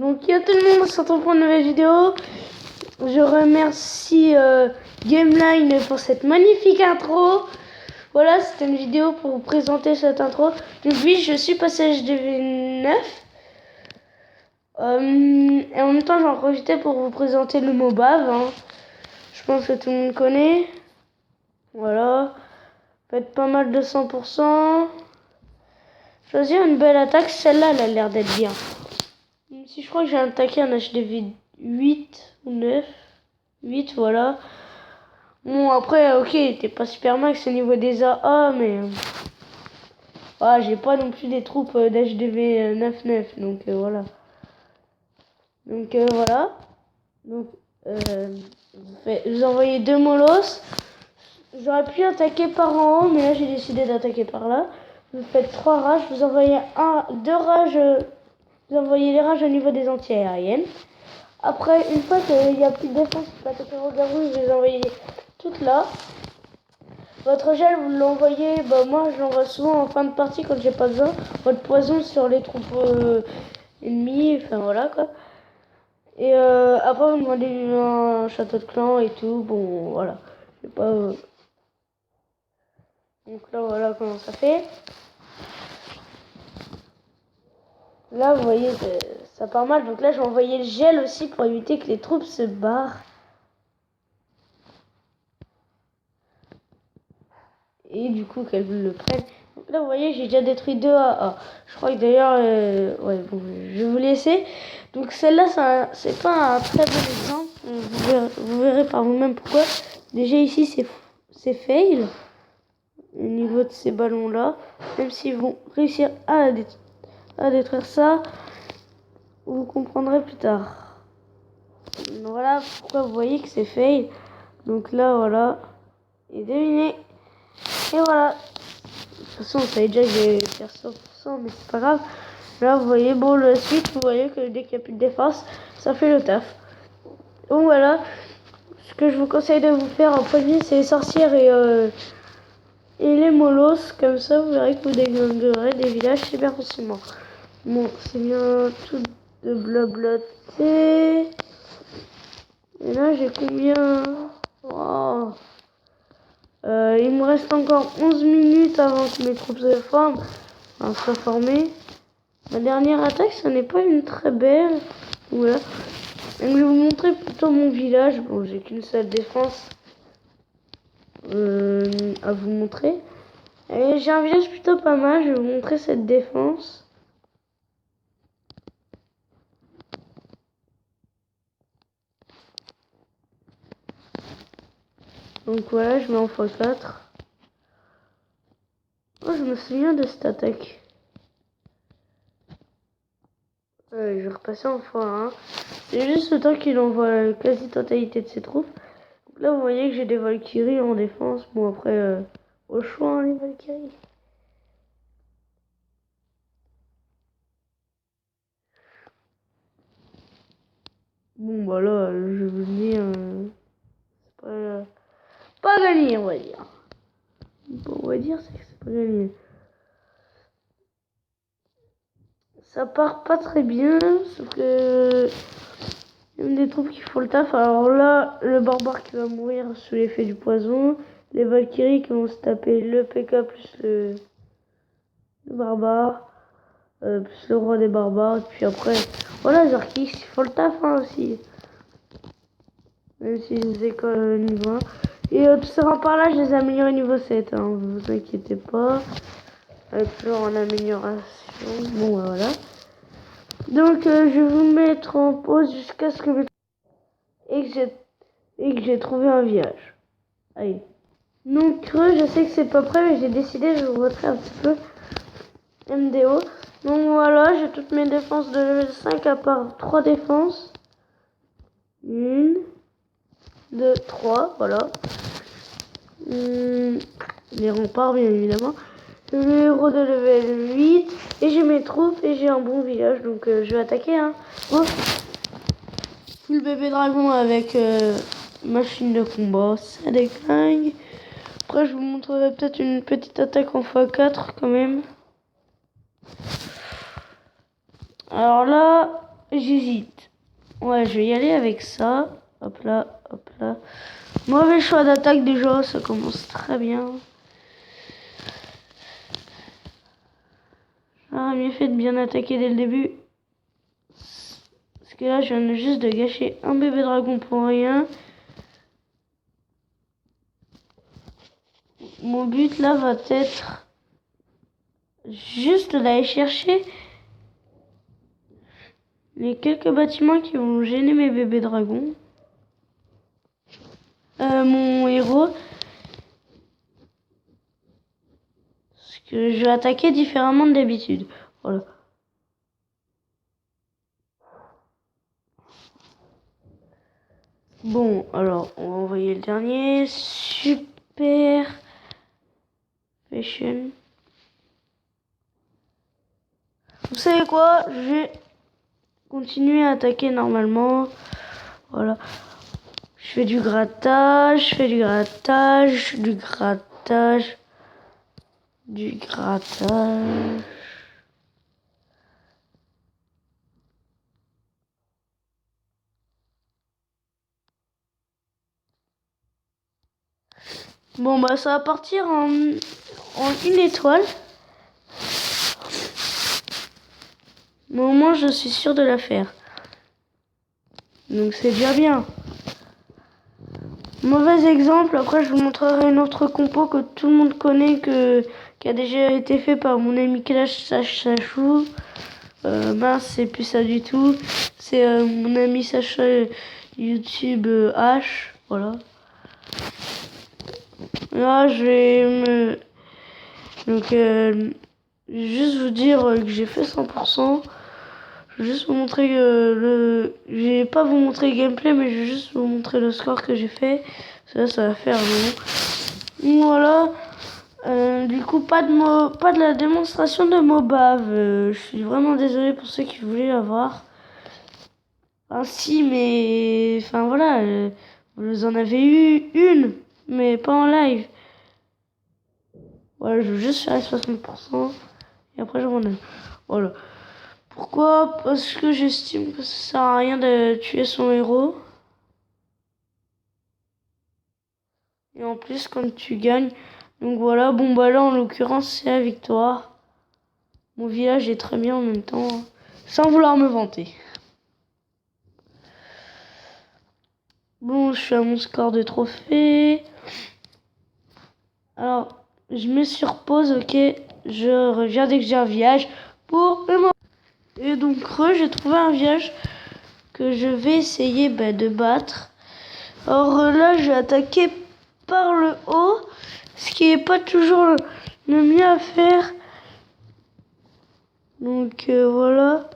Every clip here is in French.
Donc yo tout le monde, on se retrouve pour une nouvelle vidéo. Je remercie Gameline pour cette magnifique intro. Voilà, c'était une vidéo pour vous présenter cette intro. Donc oui, je suis passé HDV9. Et en même temps, j'en profitais pour vous présenter le MOBAV. Je pense que tout le monde connaît. Voilà. Faites pas mal de 100%. Choisir une belle attaque. Celle-là, elle a l'air d'être bien. Même si je crois que j'ai attaqué un HDV 8 ou 9. 8, voilà. Bon, après, ok, t'es pas super max au niveau des AA, mais... j'ai pas non plus des troupes d'HDV 9-9, donc voilà. Donc voilà. Donc, vous envoyez 2 molos. J'aurais pu attaquer par en haut, mais là j'ai décidé d'attaquer par là. Vous faites 3 rages, vous envoyez 2 rages, vous envoyez les rages au niveau des anti-aériennes. Après, une fois qu'il n'y a plus de défense, vous pouvez attaquer au garou, vous les envoyez toutes là. Votre gel, vous l'envoyez, moi je l'envoie souvent en fin de partie quand j'ai pas besoin. Votre poison sur les troupes ennemies, enfin voilà quoi. Et après vous demandez un château de clan et tout, bon voilà. Je sais pas. Donc là voilà comment ça fait. Là vous voyez ça part mal, donc là j'ai envoyé le gel aussi pour éviter que les troupes se barrent. Et du coup qu'elles le prennent. Donc là vous voyez j'ai déjà détruit 2 AA. Je crois que d'ailleurs je vais vous laisser. Donc celle-là c'est pas un très bon exemple. Vous verrez par vous-même pourquoi. Déjà ici c'est fail au niveau de ces ballons là. Même s'ils vont réussir à détruire ça, vous comprendrez plus tard. Voilà pourquoi vous voyez que c'est fail. Donc là voilà. Et devinez. Et voilà. De toute façon, vous savez déjà que je vais faire 100%, mais c'est pas grave. Là, vous voyez, bon, la suite, vous voyez que dès qu'il n'y a plus de défense, ça fait le taf. Donc voilà, ce que je vous conseille de vous faire en premier, c'est les sorcières et les molosses. Comme ça, vous verrez que vous déglinguerez des villages super facilement. Bon, c'est bien tout de blablater. Et là, j'ai combien? Oh. Il me reste encore 11 minutes avant que mes troupes se forment. Soient formées. Ma dernière attaque, ce n'est pas une très belle. Voilà. Donc, je vais vous montrer plutôt mon village. Bon, j'ai qu'une seule défense à vous montrer. Et j'ai un village plutôt pas mal. Je vais vous montrer cette défense. Donc voilà, je mets en x4. Oh, je me souviens de cette attaque. Je vais repasser en x1. C'est juste le temps qu'il envoie la quasi-totalité de ses troupes. Donc là, vous voyez que j'ai des Valkyries en défense. Bon, après, au choix, les Valkyries. Bon, bah là, je vous dis, c'est pas gagné, on va dire. Bon, on va dire, c'est que c'est pas gagné. Ça part pas très bien, sauf que il y a des troupes qui font le taf. Alors là, le barbare qui va mourir sous l'effet du poison, les Valkyries qui vont se taper le PK plus le barbare, plus le roi des barbares, et puis après, voilà, Zarkix, il faut le taf aussi. Même si je les écoles niveau 1. Et tous ces remparts là, je les ai améliorés niveau 7, vous vous inquiétez pas. Avec toujours en amélioration. Bon, voilà. Donc, je vais vous mettre en pause jusqu'à ce que j'ai trouvé un village. Allez. Donc, creux, je sais que c'est pas prêt, mais j'ai décidé, je vous montrer un petit peu MDO. Donc, voilà, j'ai toutes mes défenses de level 5 à part 3 défenses. 1, 2, 3, voilà. Les remparts, bien évidemment. Le héros de level 8. Et j'ai mes troupes et j'ai un bon village. Donc je vais attaquer. Oh. Full bébé dragon avec machine de combat. Ça déclingue. Après je vous montrerai peut-être une petite attaque en x4 quand même. Alors là, j'hésite. Ouais, je vais y aller avec ça. Hop là, hop là. Mauvais choix d'attaque déjà, ça commence très bien. J'aurais mieux fait de bien attaquer dès le début. Parce que là, je viens juste de gâcher un bébé dragon pour rien. Mon but là va être juste d'aller chercher les quelques bâtiments qui vont gêner mes bébés dragons. Mon héros. Parce que je vais attaquer différemment de d'habitude. Voilà. Bon, alors, on va envoyer le dernier. Super Fashion. Vous savez quoi? Je vais continuer à attaquer normalement. Voilà. Je fais du grattage, je fais du grattage, du grattage, du grattage. Bon, bah, ça va partir en une étoile. Mais au moins, je suis sûr de la faire. Donc, c'est déjà bien. Mauvais exemple, après je vous montrerai une autre compo que tout le monde connaît, qui a déjà été fait par mon ami Clash Sachou. Mince, c'est plus ça du tout. C'est mon ami Sacha YouTube H. Voilà. Là, je vais me... Donc, juste vous dire que j'ai fait 100%. Je vais juste vous montrer je vais pas vous montrer le gameplay, mais je vais juste vous montrer le score que j'ai fait. Ça va faire long. Voilà. Du coup, pas de la démonstration de Mobave. Je suis vraiment désolé pour ceux qui voulaient la voir. Enfin, si, mais... Enfin, voilà. Vous en avez eu une, mais pas en live. Voilà, je veux juste faire 60%. Et après, je m'en ai. Voilà. Pourquoi? Parce que j'estime que ça sert à rien de tuer son héros. Et en plus, quand tu gagnes... Donc voilà, bon bah là, en l'occurrence, c'est la victoire. Mon village est très bien en même temps, hein, sans vouloir me vanter. Bon, je suis à mon score de trophée. Alors, je me surpose, ok. Je reviens dès que j'ai un village pour le moment. Et donc, j'ai trouvé un village que je vais essayer de battre. Alors là, je vais attaquer par le haut, ce qui n'est pas toujours le mieux à faire. Donc voilà.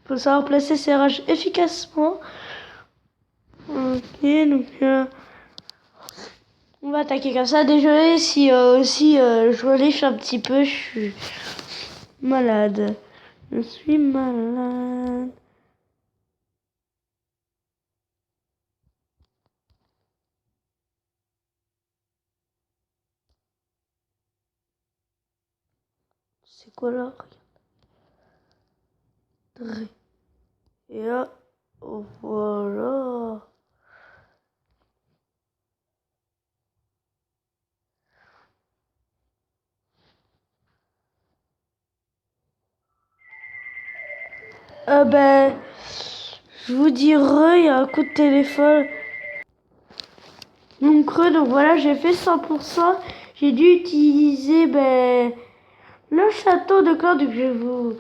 Il faut savoir placer ses rages efficacement. Ok, donc on va attaquer comme ça. Désolé si aussi je reliche un petit peu, je suis malade. Je suis malade. C'est quoi là? Regarde. Et là, voilà. Je vous dirai, il y a un coup de téléphone. Donc voilà, j'ai fait 100%. J'ai dû utiliser le château de Claude que je vais vous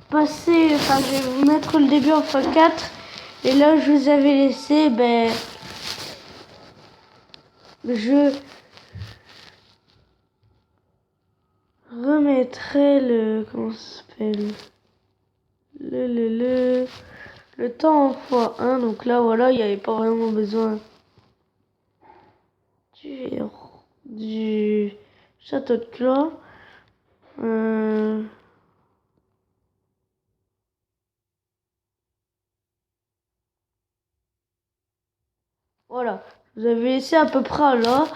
passer. Enfin, je vais vous mettre le début en x4. Et là, je vous avais laissé, je remettrai comment ça s'appelle, le temps en x1. Donc là, voilà, il n'y avait pas vraiment besoin du château de Claude. Voilà. vous avez laissé à peu près là.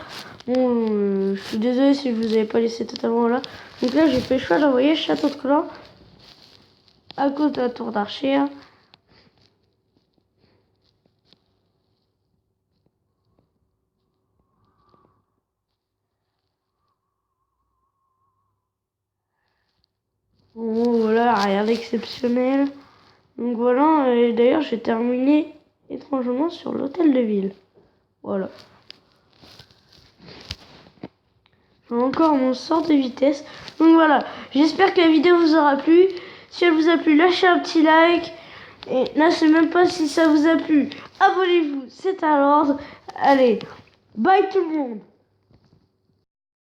Bon, je suis désolé si je vous avais pas laissé totalement là. Donc là, j'ai fait le choix d'envoyer Château de Clan à cause de la tour d'archer. Bon, voilà, rien d'exceptionnel. Donc voilà, et d'ailleurs, j'ai terminé étrangement sur l'hôtel de ville. Voilà. J'ai encore mon sort de vitesse. Donc voilà, j'espère que la vidéo vous aura plu. Si elle vous a plu, lâchez un petit like. Et là, je sais même pas si ça vous a plu. Abonnez-vous, c'est à l'ordre. Allez, bye tout le monde.